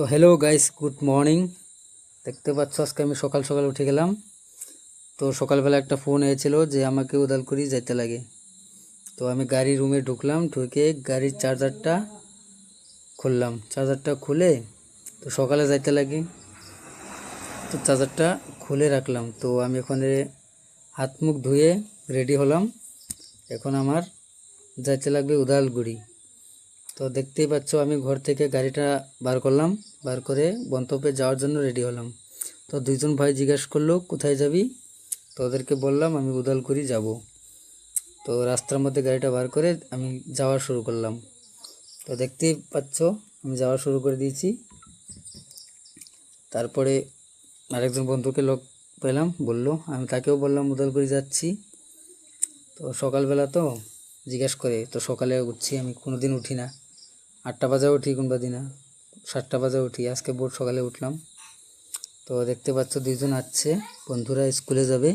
তো hello guys, good morning. দেখতে পাচ্ছ আজকে আমি সকাল সকাল উঠে গেলাম। তো সকালবেলা একটা ফোন এসেছিল যে আমাকে উদালগুড়ি যেতে লাগে। তো আমি গাড়ি রুমে ঢুকলাম, ঢুকে গাড়ির চার্জারটা খুললাম। চার্জারটা খুলে তো সকালে যাইতে লাগে, তো চার্জারটা খুলে রাখলাম। তো আমি ওখানে হাত মুখ ধুয়ে রেডি হলাম। এখন আমার যাইতে লাগবে উদালগুড়ি। তো দেখতেই পাচ্ছ আমি ঘর থেকে গাড়িটা বার করলাম, বার করে গন্তব্যে যাওয়ার জন্য রেডি হলাম। তো দুইজন ভাই জিজ্ঞেস করলো কোথায় যাবি, তো ওদেরকে বললাম আমি উদালগুড়ি যাব। তো রাস্তার মধ্যে গাড়িটা বার করে আমি যাওয়া শুরু করলাম। তো দেখতেই পাচ্ছ আমি যাওয়া শুরু করে দিয়েছি। তারপরে আরেকজন বন্ধুকে লোক পেলাম, বললো, আমি তাকেও বললাম উদালগুড়ি যাচ্ছি। তো সকালবেলা তো জিজ্ঞেস করে, তো সকালে উঠছি, আমি কোনো দিন উঠি না। 8টা বাজে উঠি, কোনবা দিনা 7টা বাজে উঠি, আজকে বোর্ড সকালে উঠলাম। তো দেখতে পাচ্ছ দুইজন আসছে, বন্ধুরা স্কুলে যাবে।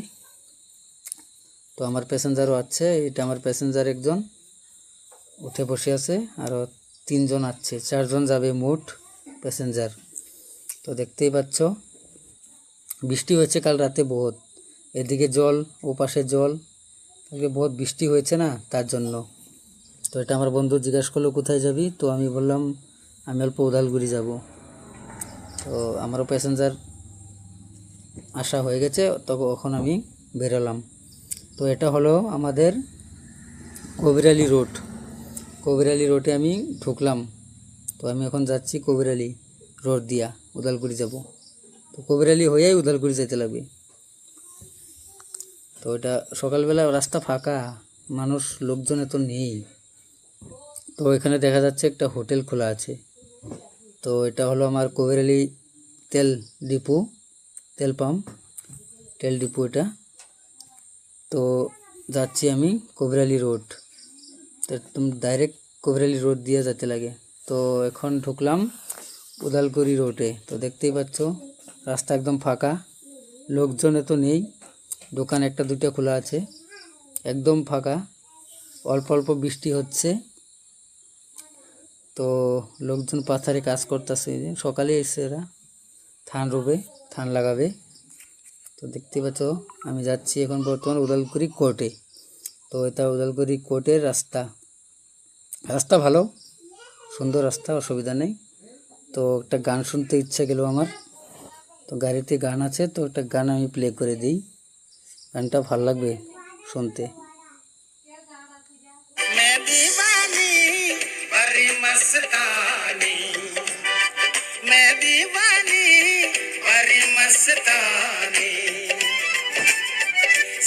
তো আমার প্যাসেঞ্জারও আছে, এটা আমার প্যাসেঞ্জার একজন উঠে বসে আছে, আরও 3জন আসছে, 4জন যাবে মোট প্যাসেঞ্জার। তো দেখতেই পাচ্ছ বৃষ্টি হয়েছে কাল রাতে বহুত, এদিকে জল ও পাশে জল, কালকে বহুত বৃষ্টি হয়েছে না, তার জন্য। তো এটা আমার বন্ধু জিজ্ঞাসা করলো কোথায় যাবি, তো আমি বললাম আমি অল্প উদালগুড়ি যাব। তো আমারও প্যাসেঞ্জার আসা হয়ে গেছে, তখন আমি বেরোলাম। তো এটা হলো আমাদের কবিরালি রোড। কবিরালি রোডে আমি ঢুকলাম। তো আমি এখন যাচ্ছি কবিরালি রোড দিয়া উদালগুড়ি যাব। তো কবিরালি হয়েই উদালগুড়ি যেতে লাগবে। তো এটা সকালবেলা রাস্তা ফাঁকা, মানুষ লোকজন এত নেই। তো এখানে দেখা যাচ্ছে একটা হোটেল খোলা আছে। তো এটা হলো আমার কবিরালি তেল ডিপো, তেল পাম্প, তেল ডিপো এটা। তো যাচ্ছি আমি কবিরালি রোড। তো তুমি ডাইরেক্ট কবিরালি রোড দিয়ে যেতে লাগে। তো এখন ঢুকলাম উদালগুড়ি রোডে। তো দেখতেই পাচ্ছ রাস্তা একদম ফাঁকা, লোকজন এত নেই, দোকান একটা দুইটা খোলা আছে, একদম ফাঁকা, অল্প অল্প বৃষ্টি হচ্ছে। তো লোকজন পাথারে কাজ করতেছে, সকালে এসে এরা ধান রোবে, ধান লাগাবে। তো দেখতে পাচ্ছ আমি যাচ্ছি এখন বর্তমান উদালগুড়ি কোর্টে। তো এটা উদালগুড়ি কোর্টের রাস্তা, রাস্তা ভালো, সুন্দর রাস্তা, অসুবিধা নেই। তো একটা গান শুনতে ইচ্ছা গেল আমার, তো গাড়িতে গান আছে, তো একটা গান আমি প্লে করে দিই, গানটা ভাল লাগবে শুনতে।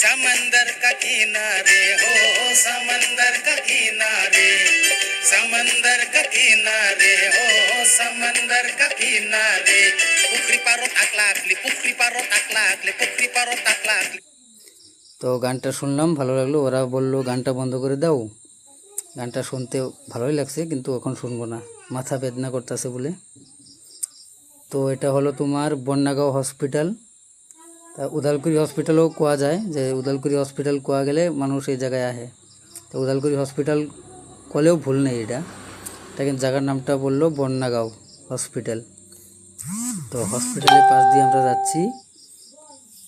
समंदर का किनारे हो, समंदर का किनारे, समंदर का किनारे हो, समंदर का किनारे, पुखरी पारो ताकलाकली, पुखरी पारो ताकलाकली, पुखरी पारो ताकलाकली। তো গানটা শুনলাম, ভালো লাগলো। ওরা বললো গানটা বন্ধ করে দাও। গানটা শুনতে ভালোই লাগছে, কিন্তু এখন শুনবো না, মাথা বেদনা করতেছে বলে। তো এটা হলো তোমার বন্যাগাঁও হসপিটাল। তা উদালগুড়ি হসপিটালও কোয়া যায়, যে উদালগুড়ি হসপিটাল কোয়া গেলে মানুষ এই জায়গায় আহে। তো উদালগুড়ি হসপিটাল কলেও ভুল নেই, এটা কিন্তু জায়গার নামটা বললো বন্যাগাঁও হসপিটাল। তো হসপিটালের পাশ দিয়ে আমরা যাচ্ছি,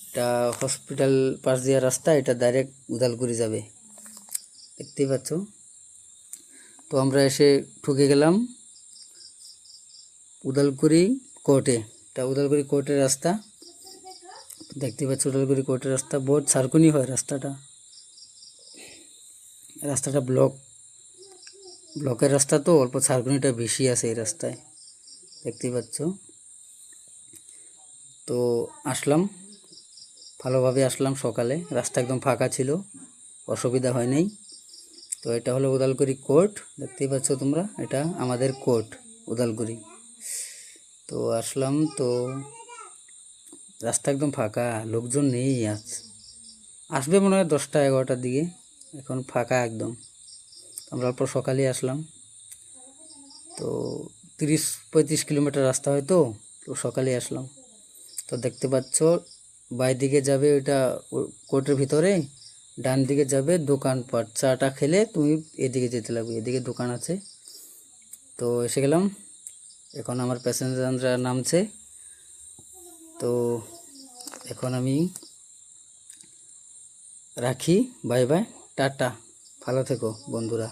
এটা হসপিটাল পাশ দিয়ে রাস্তা, এটা ডাইরেক্ট উদালগুড়ি যাবে, দেখতেই পাচ্ছ। তো আমরা এসে ঢুকে গেলাম উদালগুড়ি কোর্টে। এটা উদালগুড়ি কোর্টের রাস্তা, দেখতে পাচ্ছ উদালগুড়ি কোর্টের রাস্তা বহুত সার্কুনি হয় রাস্তাটা, রাস্তাটা ব্লকের রাস্তা, তো অল্প সার্কুনিটা বেশি আছে এই রাস্তায়, দেখতেই পাচ্ছ। তো আসলাম, ভালোভাবে আসলাম সকালে, রাস্তা একদম ফাঁকা ছিল, অসুবিধা হয় নাই। তো এটা হলো উদালগুড়ি কোর্ট, দেখতেই পাচ্ছ তোমরা, এটা আমাদের কোর্ট উদালগুড়ি। তো আসলাম, তো রাস্তা একদম ফাঁকা, লোকজন নেই, আসবে মনে হয় 10টা 11টার দিকে, এখন ফাঁকা একদম। আমরা অল্প সকালে আসলাম। তো 30-35 কিলোমিটার রাস্তা হয়তো, তো সকালে আসলাম। তো দেখতে পাচ্ছ বাই দিকে যাবে ওইটা কোর্টের ভিতরে, ডান দিকে যাবে দোকানপাট, চাটা খেলে তুমি এদিকে যেতে লাগবে, এদিকে দোকান আছে। তো এসে গেলাম, এখন আমার প্যাসেঞ্জাররা নামছে। তো এখন আমি রাখি, বাই বাই, টাটা, ভালো থেকো বন্ধুরা।